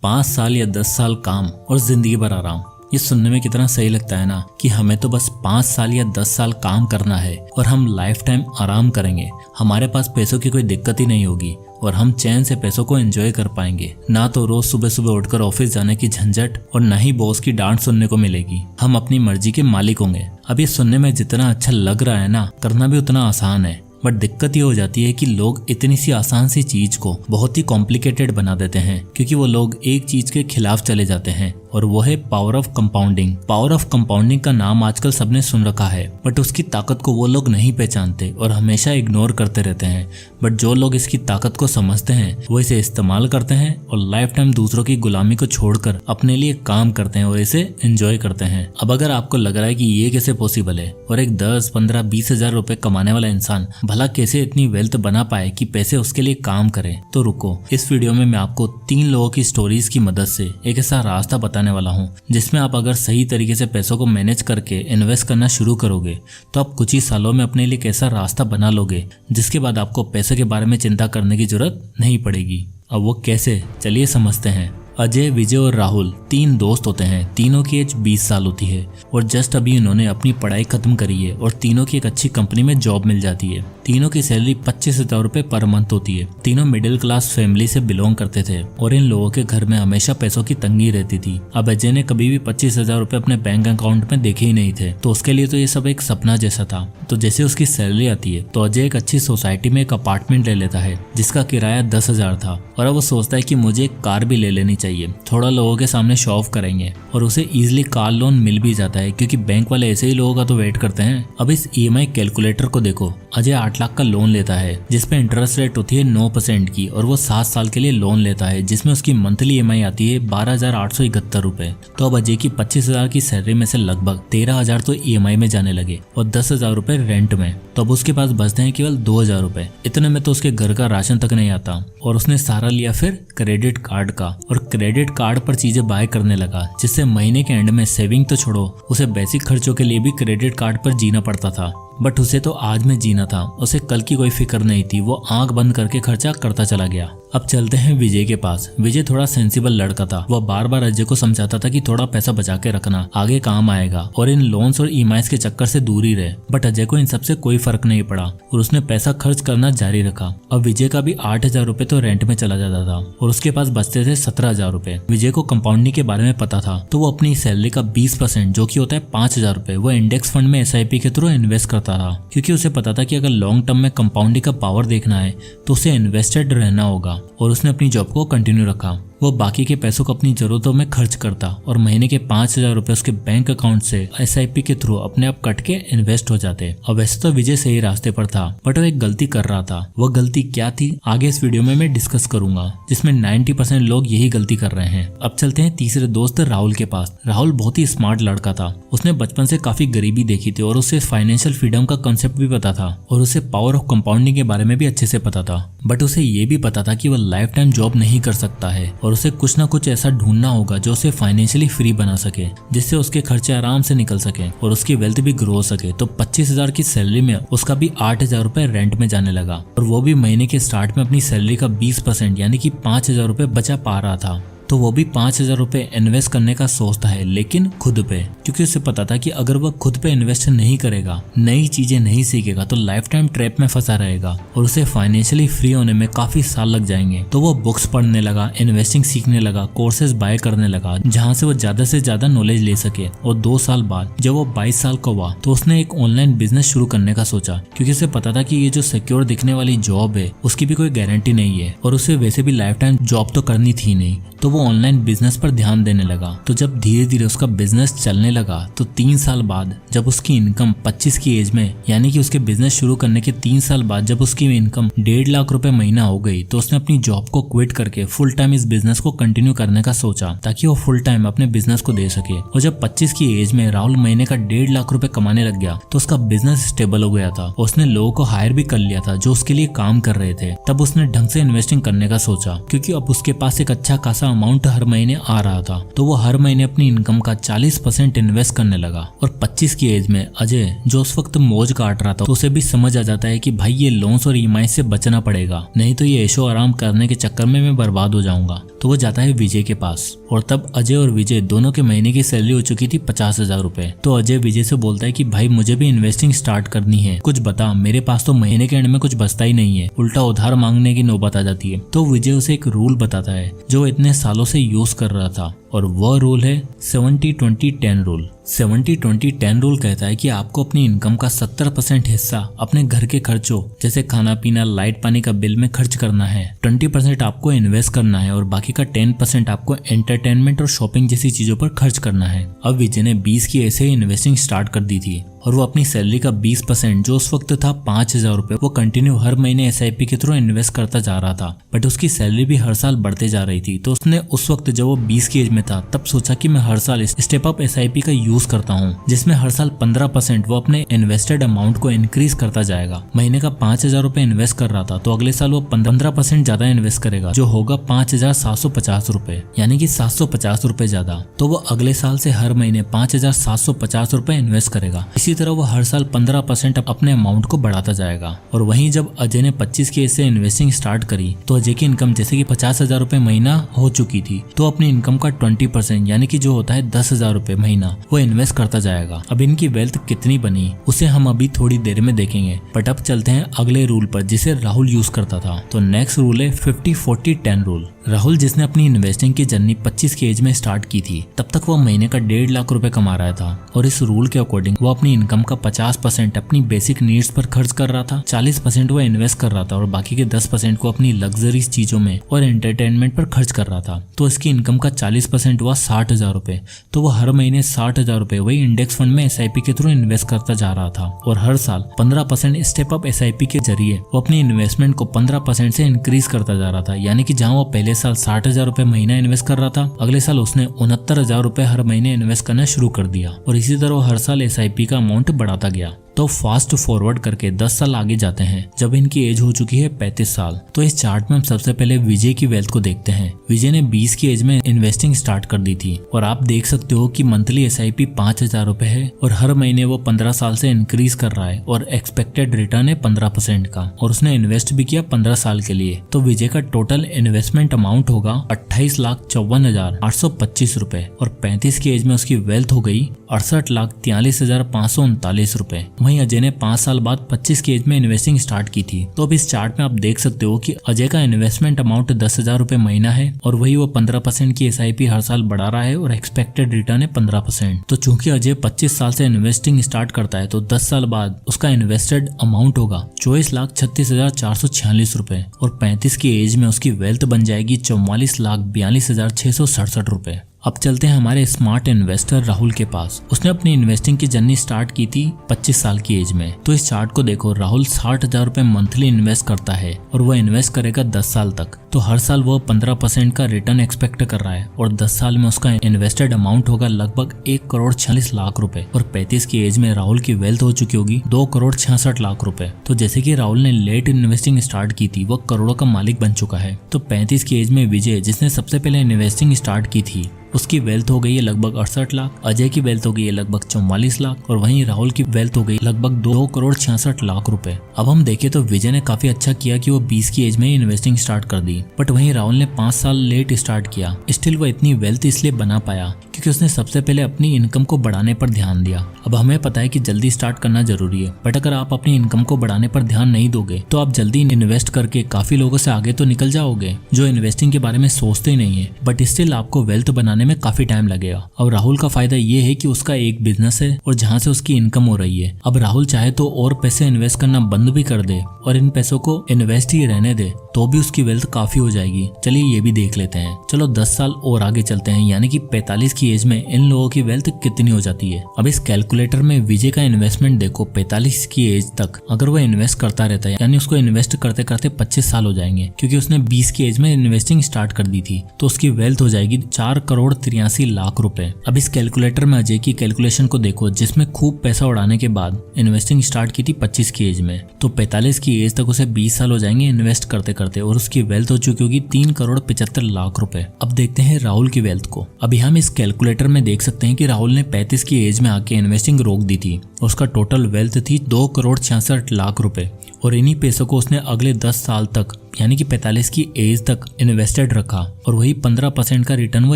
5 साल या 10 साल काम और जिंदगी भर आराम। ये सुनने में कितना सही लगता है ना कि हमें तो बस 5 साल या 10 साल काम करना है और हम लाइफ टाइम आराम करेंगे। हमारे पास पैसों की कोई दिक्कत ही नहीं होगी और हम चैन से पैसों को एंजॉय कर पाएंगे। ना तो रोज सुबह सुबह उठकर ऑफिस जाने की झंझट और ना ही बॉस की डांट सुनने को मिलेगी। हम अपनी मर्जी के मालिक होंगे। अब ये सुनने में जितना अच्छा लग रहा है ना, करना भी उतना आसान है। बट दिक्कत ये हो जाती है कि लोग इतनी सी आसान सी चीज को बहुत ही कॉम्प्लिकेटेड बना देते हैं, क्योंकि वो लोग एक चीज के खिलाफ चले जाते हैं और वो है power of compounding. Power of compounding का नाम आजकल सबने सुन रखा है, बट उसकी ताकत को वो लोग नहीं पहचानते और हमेशा इग्नोर करते रहते हैं। बट जो लोग इसकी ताकत को समझते हैं वो इसे इस्तेमाल करते हैं और लाइफ टाइम दूसरों की गुलामी को छोड़कर अपने लिए काम करते हैं और इसे एंजॉय करते हैं। अब अगर आपको लग रहा है कि ये कैसे पॉसिबल है और एक 10, 15, 20 हजार रुपए कमाने वाला इंसान भला कैसे इतनी वेल्थ बना पाए कि पैसे उसके लिए काम करें, तो रुको, इस वीडियो में मैं आपको 3 लोगों की स्टोरीज की मदद से एक ऐसा रास्ता बताने वाला हूँ जिसमें आप अगर सही तरीके से पैसों को मैनेज करके इन्वेस्ट करना शुरू करोगे तो आप कुछ ही सालों में अपने लिए एक ऐसा रास्ता बना लोगे जिसके बाद आपको पैसे के बारे में चिंता करने की जरूरत नहीं पड़ेगी। अब वो कैसे, चलिए समझते हैं। अजय, विजय और राहुल 3 दोस्त होते हैं। तीनों की एज 20 साल होती है और जस्ट अभी उन्होंने अपनी पढ़ाई खत्म करी है और तीनों की एक अच्छी कंपनी में जॉब मिल जाती है। तीनों की सैलरी 25,000 रुपए पर मंथ होती है। तीनों मिडिल क्लास फैमिली से बिलोंग करते थे और इन लोगों के घर में हमेशा पैसों की तंगी रहती थी। अब अजय ने कभी भी 25,000 रुपए अपने बैंक अकाउंट में देखे ही नहीं थे, तो उसके लिए तो ये सब एक सपना जैसा था। तो जैसे उसकी सैलरी आती है तो अजय एक अच्छी सोसाइटी में एक अपार्टमेंट ले लेता है जिसका किराया 10,000 था और अब वो सोचता है कि मुझे एक कार भी ले लेनी चाहिए, थोड़ा लोगों के सामने शो ऑफ करेंगे। और उसे इजीली कार लोन मिल भी जाता है क्योंकि बैंक वाले ऐसे ही लोगों का तो वेट करते हैं। अब इस EMI कैलकुलेटर को देखो, अजय 8 लाख का लोन लेता है जिसपे इंटरेस्ट रेट होती है 9% की और वो 7 साल के लिए लोन लेता है जिसमें उसकी मंथली EMI आती है 12,871 रुपए। तो अब अजय की 25,000 की सैलरी में से लगभग 13,000 तो EMI में जाने लगे और 10,000 रुपए रेंट में। तो अब उसके पास बचते हैं केवल 2,000 रुपए। इतने में तो उसके घर का राशन तक नहीं आता और उसने सहारा लिया फिर क्रेडिट कार्ड का और क्रेडिट कार्ड पर चीजें बाय करने लगा, जिससे महीने के एंड में सेविंग तो छोड़ो, उसे बेसिक खर्चों के लिए भी क्रेडिट कार्ड पर जीना पड़ता था। बट उसे तो आज में जीना था, उसे कल की कोई फिक्र नहीं थी। वो आंख बंद करके खर्चा करता चला गया। अब चलते हैं विजय के पास। विजय थोड़ा सेंसिबल लड़का था। वह बार बार अजय को समझाता था कि थोड़ा पैसा बचा के रखना, आगे काम आएगा और इन लोन्स और EMIs के चक्कर से दूर ही रहे। बट अजय को इन सबसे कोई फर्क नहीं पड़ा और उसने पैसा खर्च करना जारी रखा। अब विजय का भी 8,000 रुपए तो रेंट में चला जाता था और उसके पास बचते थे 17,000 रुपए। विजय को कंपाउंडिंग के बारे में पता था तो वो अपनी सैलरी का 20% जो कि होता है 5,000 रुपए, वो इंडेक्स फंड में SIP के थ्रू इन्वेस्ट करता था, क्योंकि उसे पता था कि अगर लॉन्ग टर्म में कंपाउंडिंग का पावर देखना है तो उसे इन्वेस्टेड रहना होगा। और उसने अपनी जॉब को कंटिन्यू रखा। वो बाकी के पैसों को अपनी जरूरतों में खर्च करता और महीने के 5,000 रुपए उसके बैंक अकाउंट से SIP के थ्रू अपने आप कट के इन्वेस्ट हो जाते। और वैसे तो विजय सही रास्ते पर था, बट वो एक गलती कर रहा था। वो गलती क्या थी आगे इस वीडियो में मैं डिस्कस करूंगा, जिसमें 90% लोग यही गलती कर रहे हैं। अब चलते हैं तीसरे दोस्त राहुल के पास। राहुल बहुत ही स्मार्ट लड़का था। उसने बचपन से काफी गरीबी देखी थी और उसे फाइनेंशियल फ्रीडम का कंसेप्ट भी पता था और उसे पावर ऑफ कंपाउंडिंग के बारे में भी अच्छे से पता था। बट उसे ये भी पता था कि वो लाइफ टाइम जॉब नहीं कर सकता है और उसे कुछ ना कुछ ऐसा ढूंढना होगा जो उसे फाइनेंशियली फ्री बना सके, जिससे उसके खर्चे आराम से निकल सके और उसकी वेल्थ भी ग्रो हो सके। तो 25,000 की सैलरी में उसका भी 8,000 रुपए रेंट में जाने लगा और वो भी महीने के स्टार्ट में अपनी सैलरी का 20% यानी कि 5,000 रुपए बचा पा रहा था। तो वो भी 5,000 रुपए इन्वेस्ट करने का सोचता है, लेकिन खुद पे, क्योंकि उसे पता था कि अगर वह खुद पे इन्वेस्ट नहीं करेगा, नई चीजें नहीं सीखेगा तो लाइफ टाइम ट्रैप में फंसा रहेगा और उसे फाइनेंशियली फ्री होने में काफी साल लग जाएंगे। तो वो बुक्स पढ़ने लगा, इन्वेस्टिंग सीखने लगा, कोर्सेज बाय करने लगा जहाँ से वो ज्यादा से ज्यादा नॉलेज ले सके। और 2 साल बाद जब वो 22 साल का हुआ तो उसने एक ऑनलाइन बिजनेस शुरू करने का सोचा, क्योंकि उसे पता था कि ये जो सिक्योर दिखने वाली जॉब है उसकी भी कोई गारंटी नहीं है और उसे वैसे भी लाइफ टाइम जॉब तो करनी थी नहीं। तो वो ऑनलाइन बिजनेस पर ध्यान देने लगा। तो जब धीरे धीरे उसका बिजनेस चलने लगा तो 3 साल बाद जब उसकी इनकम 25 की एज में, यानी कि उसके बिजनेस शुरू करने के 3 साल बाद जब उसकी इनकम 1.5 लाख रुपए महीना हो गई तो उसने अपनी जॉब को क्विट करके फुल टाइम इस बिजनेस को कंटिन्यू करने का सोचा, ताकि वो फुल टाइम अपने बिजनेस को दे सके। और जब 25 की एज में राहुल महीने का 1.5 लाख रुपए कमाने लग गया तो उसका बिजनेस स्टेबल हो गया था। उसने लोगों को हायर भी कर लिया था जो उसके लिए काम कर रहे थे। तब उसने ढंग से इन्वेस्टिंग करने का सोचा, क्योंकि अब उसके पास एक अच्छा खासा अमाउंट हर महीने आ रहा था, तो वो हर महीने अपनी इनकम का 40% इन्वेस्ट करने लगा। और 25 की एज में अजय, जो उस वक्त मौज काट रहा था, तो उसे भी समझ आ जाता है कि भाई ये लोन्स और ईएमआई से बचना पड़ेगा, नहीं तो ये ऐशो आराम करने के चक्कर में मैं बर्बाद हो जाऊंगा। तो वो जाता है विजय के पास, और तब अजय और विजय दोनों के महीने की सैलरी हो चुकी थी 50,000 रुपए। तो अजय विजय से बोलता है कि भाई मुझे भी इन्वेस्टिंग स्टार्ट करनी है, कुछ बता, मेरे पास तो महीने के एंड में कुछ बचता ही नहीं है, उल्टा उधार मांगने की नौबत आ जाती है। तो विजय उसे एक रूल बताता है जो वो इतने सालों से यूज कर रहा था, और वह रूल है 70-20-10 रूल। 70-20-10 रूल कहता है कि आपको अपनी इनकम का 70% हिस्सा अपने घर के खर्चों जैसे खाना पीना, लाइट पानी का बिल में खर्च करना है, 20% आपको इन्वेस्ट करना है और बाकी का 10% आपको एंटरटेनमेंट और शॉपिंग जैसी चीजों पर खर्च करना है। अब विजय ने 20 की ऐसे ही इन्वेस्टिंग स्टार्ट कर दी थी, और वो अपनी सैलरी का 20% जो उस वक्त था 5,000 रुपए, वो कंटिन्यू हर महीने SIP के थ्रू इन्वेस्ट करता जा रहा था। बट उसकी सैलरी भी हर साल बढ़ते जा रही थी। तो उसने उस वक्त जब वो 20 की एज में था, तब सोचा कि मैं हर साल स्टेप अप SIP का यूज करता हूँ, जिसमें हर साल 15% वो अपने इन्वेस्टेड अमाउंट को इंक्रीज करता जाएगा। महीने का 5,000 रुपए इन्वेस्ट कर रहा था, तो अगले साल वो 15% ज्यादा इन्वेस्ट करेगा, जो होगा 5,750 रुपए, यानी कि 750 रुपए ज्यादा। तो वो अगले साल से हर महीने 5,750 रुपए इन्वेस्ट करेगा। इसी तरह वो हर साल 15% अपने अमाउंट को बढ़ाता जाएगा। और वहीं जब अजय ने 25 की एज से इन्वेस्टिंग स्टार्ट करी, तो अजय की इनकम जैसे कि 50,000 रुपए महीना हो चुकी थी, तो अपनी इनकम का 20% यानी कि जो होता है 10,000 रुपए महीना, वो इन्वेस्ट करता जाएगा। अब इनकी वेल्थ कितनी बनी उसे हम अभी थोड़ी देर में देखेंगे, बट अब चलते हैं अगले रूल पर जिसे राहुल यूज करता था। तो नेक्स्ट रूल है 50-40-10 रूल। राहुल, जिसने अपनी इन्वेस्टिंग की जर्नी 25 की एज में स्टार्ट की थी, तब तक वो महीने का 1.5 लाख रुपए कमा रहा था, और इस रूल के अकॉर्डिंग वो अपनी इनकम का 50% अपनी बेसिक नीड्स पर खर्च कर रहा था, 40% वो इन्वेस्ट कर रहा था, और बाकी के 10% को अपनी लग्जरीज चीजों में और एंटरटेनमेंट पर खर्च कर रहा था। तो इसकी इनकम का 40% हुआ 60,000 रुपए। तो वो हर महीने 60,000 रुपए वही इंडेक्स फंड में SIP के थ्रू इन्वेस्ट करता जा रहा था, और हर साल 15% स्टेप अप SIP के जरिए वो अपनी इन्वेस्टमेंट को 15% से इंक्रीज करता जा रहा था। यानी कि जहाँ वो पहले साल 60,000 रुपए महीना इन्वेस्ट कर रहा था, अगले साल उसने 69,000 रुपए हर महीने इन्वेस्ट करना शुरू कर दिया, और इसी तरह वो हर साल SIP का अमाउंट बढ़ाता गया। तो फास्ट फॉरवर्ड करके 10 साल आगे जाते हैं, जब इनकी एज हो चुकी है 35 साल। तो इस चार्ट में हम सबसे पहले विजय की वेल्थ को देखते हैं। विजय ने 20 की एज में इन्वेस्टिंग स्टार्ट कर दी थी, और आप देख सकते हो कि मंथली SIP 5,000 रुपए है, और हर महीने वो 15 साल से इंक्रीज कर रहा है, और एक्सपेक्टेड रिटर्न है 15% का, और उसने इन्वेस्ट भी किया 15 साल के लिए। तो विजय का टोटल इन्वेस्टमेंट अमाउंट होगा 28,54,825 रुपए, और 35 की एज में उसकी वेल्थ हो गई 68,43,539 रुपए। वहीं अजय ने 5 साल बाद 25 की एज में इन्वेस्टिंग स्टार्ट की थी। तो अब इस चार्ट में आप देख सकते हो कि अजय का इन्वेस्टमेंट अमाउंट 10,000 रुपए महीना है, और वही वो 15% की SIP हर साल बढ़ा रहा है, और एक्सपेक्टेड रिटर्न है 15%। तो चूंकि अजय 25 साल से इन्वेस्टिंग स्टार्ट करता है, तो 10 साल बाद उसका इन्वेस्टेड अमाउंट होगा 24,36,446 रुपए, और 35 की एज में उसकी वेल्थ बन जाएगी 44,42,667 रुपए। अब चलते हैं हमारे स्मार्ट इन्वेस्टर राहुल के पास। उसने अपनी इन्वेस्टिंग की जर्नी स्टार्ट की थी 25 साल की एज में। तो इस चार्ट को देखो, राहुल 60,000 रुपए मंथली इन्वेस्ट करता है, और वह इन्वेस्ट करेगा 10 साल तक। तो हर साल वो 15% का रिटर्न एक्सपेक्ट कर रहा है, और 10 साल में उसका इन्वेस्टेड अमाउंट होगा लगभग 1,46,00,000 रुपए, और 35 की एज में राहुल की वेल्थ हो चुकी होगी 2,66,00,000 रुपए। तो जैसे कि राहुल ने लेट इन्वेस्टिंग स्टार्ट की थी, वो करोड़ों का मालिक बन चुका है। तो 35 की एज में विजय, जिसने सबसे पहले इन्वेस्टिंग स्टार्ट की थी, उसकी वेल्थ हो गई है लगभग 68 लाख, अजय की वेल्थ हो गई है लगभग 44 लाख, और वहीं राहुल की वेल्थ हो गई लगभग 2,66,00,000 रुपए। अब हम देखें तो विजय ने काफी अच्छा किया कि वो 20 की एज में इन्वेस्टिंग स्टार्ट कर दी, बट वहीं राहुल ने 5 साल लेट स्टार्ट किया। स्टिल वो इतनी वेल्थ इसलिए बना पाया क्योंकि उसने सबसे पहले अपनी इनकम को बढ़ाने पर ध्यान दिया। अब हमें पता है कि जल्दी स्टार्ट करना जरूरी है, बट अगर आप अपनी इनकम को बढ़ाने पर ध्यान नहीं दोगे, तो आप जल्दी इन्वेस्ट करके काफी लोगों से आगे तो निकल जाओगे जो इन्वेस्टिंग के बारे में सोचते ही नहीं है, बट स्टिल आपको वेल्थ बनाने में काफी टाइम लगेगा। और राहुल का फायदा ये है कि उसका एक बिजनेस है, और जहाँ से उसकी इनकम हो रही है। अब राहुल चाहे तो और पैसे इन्वेस्ट करना बंद भी कर दे, और इन पैसों को इन्वेस्ट ही रहने दे, तो भी उसकी वेल्थ काफी हो जाएगी। चलिए ये भी देख लेते हैं। चलो 10 साल और आगे चलते हैं, यानी कि 45 की एज में इन लोगों की वेल्थ कितनी हो जाती है। अब इस कैलकुलेटर में विजय का इन्वेस्टमेंट देखो, 45 की एज तक अगर वो इन्वेस्ट करता रहता है, यानी उसको इन्वेस्ट करते करते 25 साल हो जाएंगे, क्योंकि उसने 20 की एज में इन्वेस्टिंग स्टार्ट कर दी थी, तो उसकी वेल्थ हो जाएगी 4,83,00,000 रुपए। अब इस कैलकुलेटर में अजय की कैलकुलेशन को देखो, जिसमें खूब पैसा उड़ाने के बाद इन्वेस्टिंग स्टार्ट की थी 25 की एज में, तो 45 की एज तक उसे 20 साल हो जाएंगे इन्वेस्ट करते करते, और उसकी वेल्थ हो हो चुकी होगी 3,75,00,000 रुपए। अब देखते हैं राहुल की वेल्थ को। अभी हम इस कैलकुलेटर में देख सकते हैं कि राहुल ने 35 की एज में आके इन्वेस्टिंग रोक दी थी। उसका टोटल वेल्थ थी 2,66,00,000 रुपए और इन्हीं पैसों को उसने अगले 10 साल तक यानी कि 45 की एज तक इन्वेस्टेड रखा और वही 15% का रिटर्न वो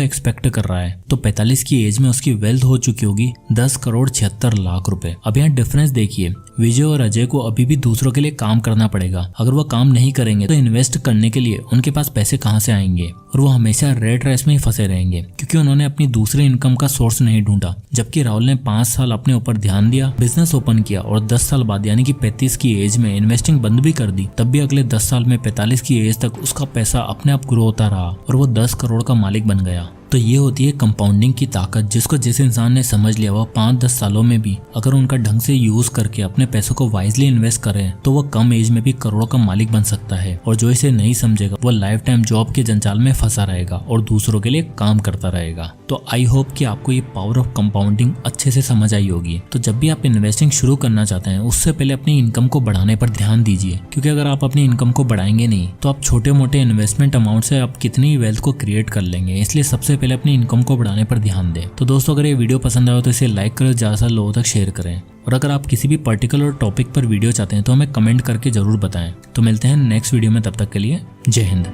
एक्सपेक्ट कर रहा है। तो 45 की एज में उसकी वेल्थ हो चुकी होगी 10,76,00,000 रुपए। अब यहाँ डिफरेंस देखिए, विजय और अजय को अभी भी दूसरों के लिए काम करना पड़ेगा। अगर वो काम नहीं करेंगे तो इन्वेस्ट करने के लिए उनके पास पैसे कहाँ से आएंगे और वो हमेशा रेट रेस में ही फंसे रहेंगे क्योंकि उन्होंने अपनी दूसरी इनकम का सोर्स नहीं ढूंढा। जबकि राहुल ने 5 साल अपने ऊपर ध्यान दिया, बिजनेस ओपन किया और 10 साल बाद यानी कि 35 की एज में इन्वेस्टिंग बंद भी कर दी। तब भी अगले 10 साल में 45 की एज तक उसका पैसा अपने आप ग्रो होता रहा और वो 10 करोड़ का मालिक बन गया। तो ये होती है कंपाउंडिंग की ताकत, जिसको जिस इंसान ने समझ लिया वो 5-10 सालों में भी अगर उनका ढंग से यूज करके अपने पैसों को वाइजली इन्वेस्ट करे तो वो कम एज में भी करोड़ों का मालिक बन सकता है। और जो इसे नहीं समझेगा वो लाइफ टाइम जॉब के जंजाल में फंसा रहेगा और दूसरों के लिए काम करता रहेगा। तो आई होप कि आपको ये पावर ऑफ कंपाउंडिंग अच्छे से समझ आई होगी। तो जब भी आप इन्वेस्टिंग शुरू करना चाहते हैं उससे पहले अपनी इनकम को बढ़ाने पर ध्यान दीजिए, क्योंकि अगर आप अपनी इनकम को बढ़ाएंगे नहीं तो आप छोटे मोटे इन्वेस्टमेंट अमाउंट से आप कितनी वेल्थ को क्रिएट कर लेंगे। इसलिए सबसे पहले अपनी इनकम को बढ़ाने पर ध्यान दें। तो दोस्तों, अगर ये वीडियो पसंद आया तो इसे लाइक करें, ज्यादा से लोगों तक शेयर करें और अगर आप किसी भी पर्टिकुलर टॉपिक पर वीडियो चाहते हैं तो हमें कमेंट करके जरूर बताएं। तो मिलते हैं नेक्स्ट वीडियो में, तब तक के लिए जय हिंद।